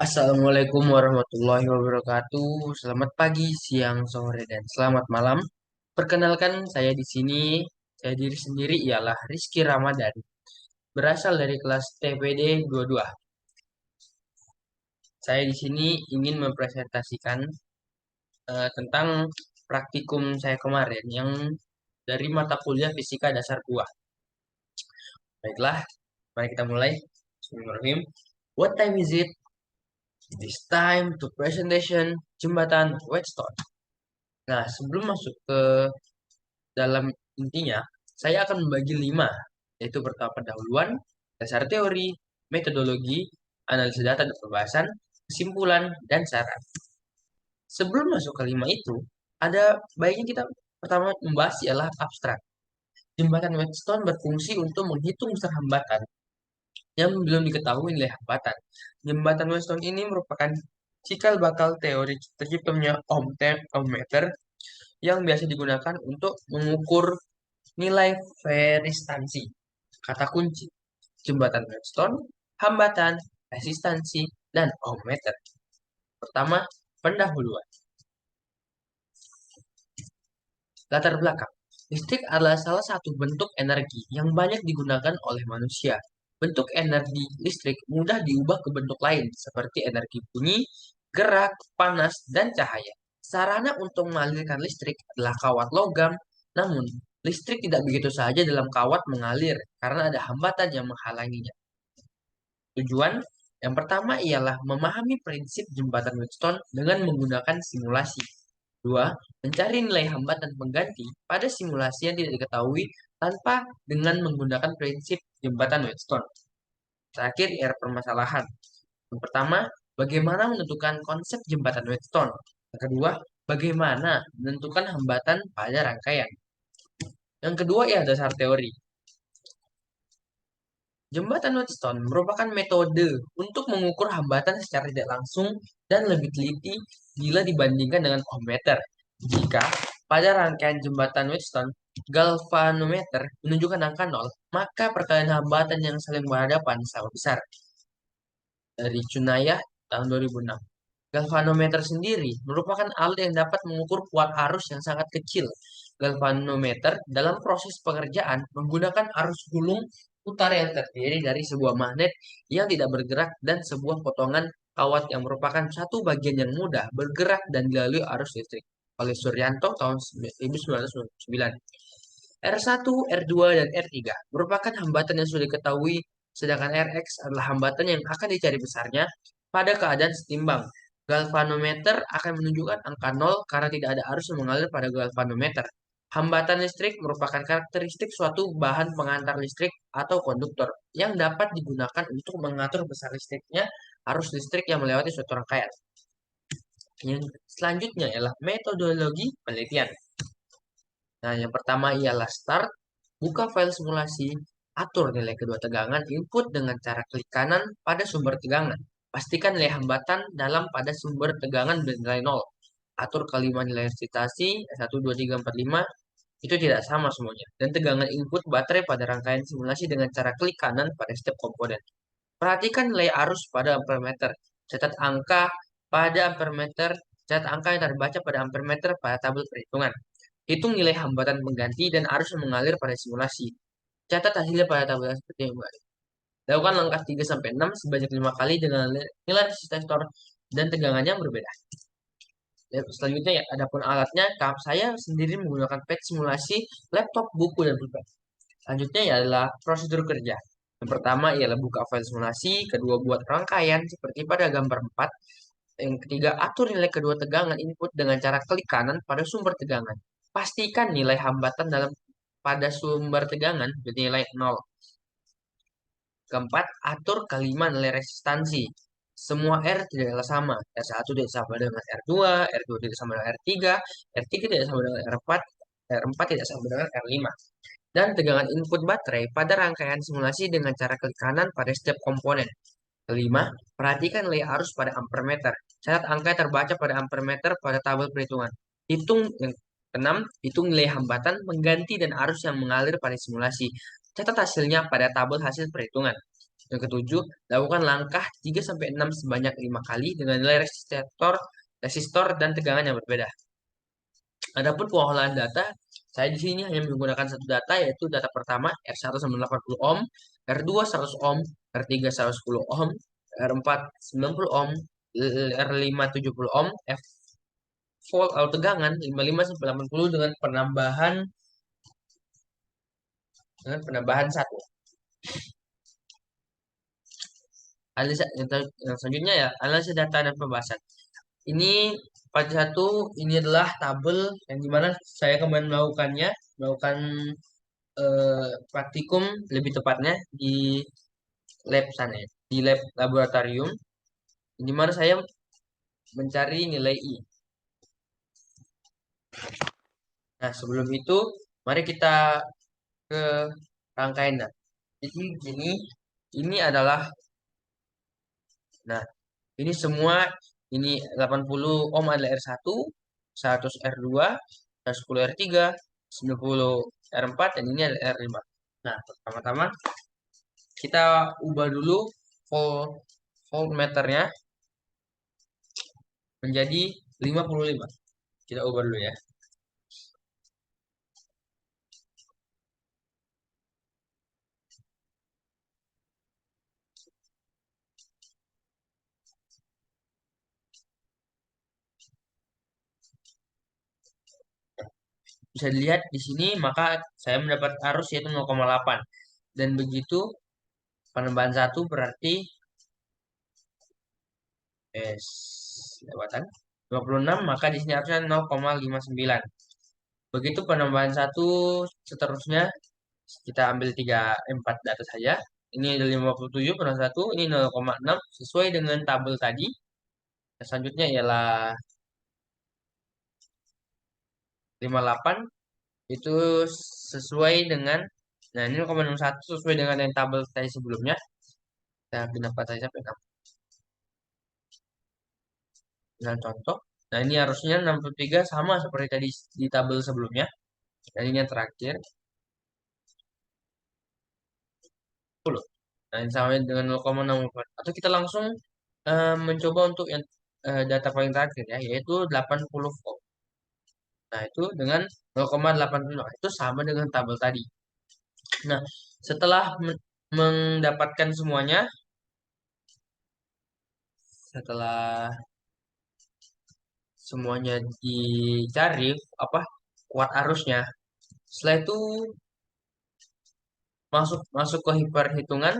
Assalamualaikum warahmatullahi wabarakatuh. Selamat pagi, siang, sore, dan selamat malam. Perkenalkan saya di sini, saya diri sendiri ialah Rizky Ramadan, berasal dari kelas TPD 22. Saya di sini ingin mempresentasikan tentang praktikum saya kemarin yang dari mata kuliah Fisika Dasar 2. Baiklah, mari kita mulai. Bismillahirrahmanirrahim. What time is it? It is time to presentation Jembatan Whetstone. Nah, sebelum masuk ke dalam intinya, saya akan membagi 5, yaitu pertama pendahuluan, dasar teori, metodologi, analisis data dan pembahasan, kesimpulan, dan saran. Sebelum masuk ke 5 itu, ada baiknya kita pertama membahas ialah abstrak. Jembatan Whetstone berfungsi untuk menghitung besar hambatan yang belum diketahui nilai hambatan. Jembatan Whetstone ini merupakan cikal bakal teori terciptanya ohmmeter yang biasa digunakan untuk mengukur nilai veristansi. Kata kunci, jembatan Whetstone, hambatan, resistansi, dan ohmmeter. Pertama, pendahuluan. Latar belakang. Listrik adalah salah satu bentuk energi yang banyak digunakan oleh manusia. Bentuk energi listrik mudah diubah ke bentuk lain, seperti energi bunyi, gerak, panas, dan cahaya. Sarana untuk mengalirkan listrik adalah kawat logam, namun listrik tidak begitu saja dalam kawat mengalir karena ada hambatan yang menghalanginya. Tujuan yang pertama ialah memahami prinsip jembatan Wheatstone dengan menggunakan simulasi. Dua, mencari nilai hambatan pengganti pada simulasi yang tidak diketahui tanpa dengan menggunakan prinsip jembatan Wheatstone. Terakhir, permasalahan. Yang pertama, bagaimana menentukan konsep jembatan Wheatstone. Yang kedua, bagaimana menentukan hambatan pada rangkaian. Yang kedua, dasar teori. Jembatan Wheatstone merupakan metode untuk mengukur hambatan secara tidak langsung dan lebih teliti bila dibandingkan dengan ohmmeter. Jika pada rangkaian jembatan Wheatstone, galvanometer menunjukkan angka 0, maka perkalian hambatan yang saling berhadapan sama besar. Dari Cunayah tahun 2006. Galvanometer sendiri merupakan alat yang dapat mengukur kuat arus yang sangat kecil. Galvanometer dalam proses pengerjaan menggunakan arus gulung putar yang terdiri dari sebuah magnet yang tidak bergerak dan sebuah potongan kawat yang merupakan satu bagian yang mudah bergerak dan dilalui arus listrik oleh Suryanto tahun 1999. R1, R2, dan R3 merupakan hambatan yang sudah diketahui, sedangkan Rx adalah hambatan yang akan dicari besarnya pada keadaan setimbang. Galvanometer akan menunjukkan angka 0 karena tidak ada arus yang mengalir pada galvanometer. Hambatan listrik merupakan karakteristik suatu bahan pengantar listrik atau konduktor yang dapat digunakan untuk mengatur besar listriknya arus listrik yang melewati suatu rangkaian. Yang selanjutnya ialah metodologi penelitian. Nah, yang pertama ialah start, buka file simulasi, atur nilai kedua tegangan input dengan cara klik kanan pada sumber tegangan. Pastikan nilai hambatan dalam pada sumber tegangan bernilai 0. Atur kelima nilai resistasi 1, 2, 3, 4, 5 itu tidak sama semuanya. Dan tegangan input baterai pada rangkaian simulasi dengan cara klik kanan pada setiap komponen. Perhatikan nilai arus pada ampermeter. Catat angka pada ampermeter, catat angka yang terbaca pada ampermeter pada tabel perhitungan. Hitung nilai hambatan pengganti dan arus yang mengalir pada simulasi. Catat hasilnya pada tabel seperti yang berikut. Lakukan langkah 3 sampai 6 sebanyak 5 kali dengan nilai resistor dan tegangan yang berbeda. Selanjutnya adapun alatnya, saya sendiri menggunakan pad simulasi, laptop, buku, dan pulpen. Selanjutnya adalah prosedur kerja. Yang pertama ialah buka file simulasi, kedua buat rangkaian seperti pada gambar 4. Yang ketiga, atur nilai kedua tegangan input dengan cara klik kanan pada sumber tegangan. Pastikan nilai hambatan dalam pada sumber tegangan bernilai 0. Keempat, atur kelima nilai resistansi. Semua R tidaklah sama. R1 tidak sama dengan R2, R2 tidak sama dengan R3, R3 tidak sama dengan R4, R4 tidak sama dengan R5. Dan tegangan input baterai pada rangkaian simulasi dengan cara klik kanan pada setiap komponen. Kelima, perhatikan nilai arus pada ampermeter. Catat angka yang terbaca pada ampermeter pada tabel perhitungan. Yang keenam, hitung nilai hambatan, pengganti, dan arus yang mengalir pada simulasi. Catat hasilnya pada tabel hasil perhitungan. Yang ketujuh, lakukan langkah 3 sampai 6 sebanyak 5 kali dengan nilai resistor dan tegangan yang berbeda. Adapun pengolahan data, saya di sini hanya menggunakan satu data, yaitu data pertama R1 sama 80 ohm, R2 100 ohm, R3 110 ohm, R4 90 ohm, R5 70 ohm, F volt atau tegangan 55 sampai 80 dengan penambahan satu. Yang selanjutnya ya, analisis data dan pembahasan. Ini part satu, ini adalah tabel yang dimana saya kemarin melakukan praktikum lebih tepatnya di lab sana ya, di lab laboratorium, di mana saya mencari nilai I. Nah, sebelum itu, mari kita ke rangkaiannya. Jadi ini adalah, nah, ini semua, ini 80 ohm adalah R1, 100 R2, 110 R3, 90 R4, dan ini adalah R5. Nah, pertama-tama kita ubah dulu volt voltmeternya menjadi 55. Kita ubah dulu ya. Bisa dilihat di sini, maka saya mendapat arus yaitu 0,8. Dan begitu penambahan satu berarti lewatan 26, maka di sini harusnya 0,59. Begitu penambahan satu seterusnya, kita ambil 4 data saja. Ini ada 57 penambahan satu, ini 0,6 sesuai dengan tabel tadi. Selanjutnya ialah 58, itu sesuai dengan, nah ini 0,61 sesuai dengan yang tabel tadi sebelumnya. Kita pindah saja sampai dengan contoh. Nah, ini harusnya 63 sama seperti tadi di tabel sebelumnya. Dan ini yang terakhir 10. Nah, ini sama dengan 0,64. Atau kita langsung mencoba untuk yang data paling terakhir ya, yaitu 80 volt. Nah, itu dengan 0,80. Itu sama dengan tabel tadi. Nah, setelah mendapatkan semuanya, setelah semuanya dicari apa kuat arusnya, setelah itu masuk masuk ke hitungan.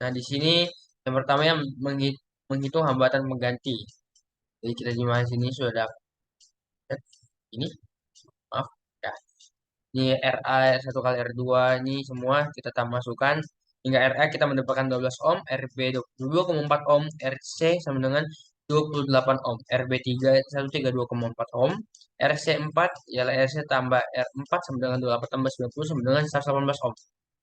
Nah, di sini yang pertama yang menghitung hambatan pengganti. Jadi kita di mana sini sudah dapat ini, maaf ya. Ini RA satu kali R2 ini semua kita masukkan hingga RA kita mendapatkan 12 ohm, RB 22,4 ohm, RC sama dengan 28 ohm, RB3 132,4 ohm, RC4 ialah RC tambah R4 sama dengan 28 tambah 90 sama dengan 118 ohm.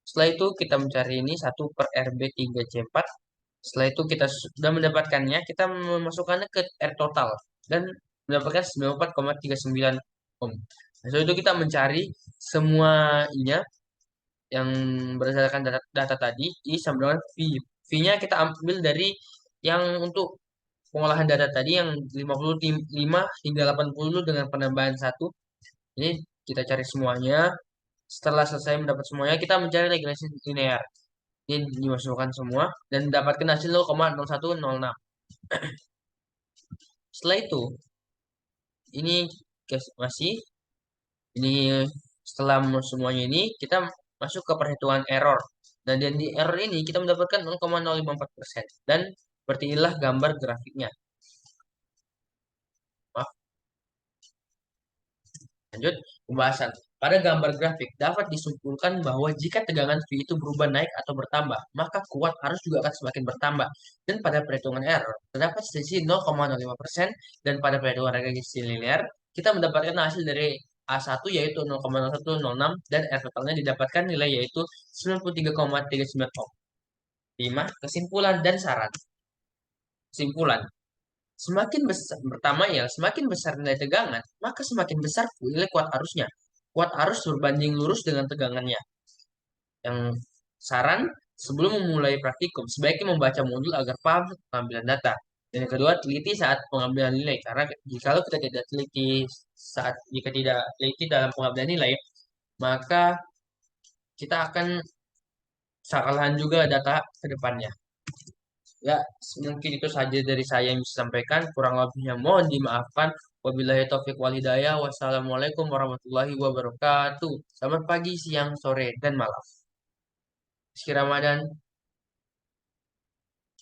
Setelah itu kita mencari ini 1 per RB3C4. Setelah itu kita sudah mendapatkannya, kita memasukkannya ke R total dan mendapatkan 94,39 ohm. Nah, setelah itu kita mencari semuanya yang berdasarkan data tadi, I sama dengan V. V-nya kita ambil dari yang untuk pengolahan data tadi yang 55 hingga 80 dengan penambahan satu. Ini kita cari semuanya. Setelah selesai mendapat semuanya, kita mencari regresi linear. Ini dimasukkan semua dan mendapatkan hasil 0,0106. Setelah itu, ini masih ini setelah semuanya ini kita masuk ke perhitungan error. Dan di error ini kita mendapatkan 0,054%. Dan seperti inilah gambar grafiknya. Maaf, lanjut pembahasan. Pada gambar grafik dapat disimpulkan bahwa jika tegangan V itu berubah naik atau bertambah, maka kuat arus juga akan semakin bertambah. Dan pada perhitungan error terdapat selisih 0,05%, dan pada perhitungan regresi linear kita mendapatkan hasil dari A1 yaitu 0,0106, dan R totalnya didapatkan nilai yaitu 93,39 ohm. 5. Kesimpulan dan saran. Kesimpulan. Semakin besar, pertama ya, semakin besar nilai tegangan, maka semakin besar nilai kuat arusnya. Kuat arus berbanding lurus dengan tegangannya. Yang Saran, sebelum memulai praktikum, sebaiknya membaca modul agar paham pengambilan data. Dan yang kedua, teliti saat pengambilan nilai. Karena jika kita tidak teliti jika tidak teliti dalam pengambilan nilai, maka kita akan kesalahan juga data ke depannya. Ya, mungkin itu saja dari saya yang bisa sampaikan. Kurang lebihnya mohon dimaafkan. Wabillahi taufiq wal hidayah. Wassalamualaikum warahmatullahi wabarakatuh. Selamat pagi, siang, sore, dan malam. Rizky Ramadan.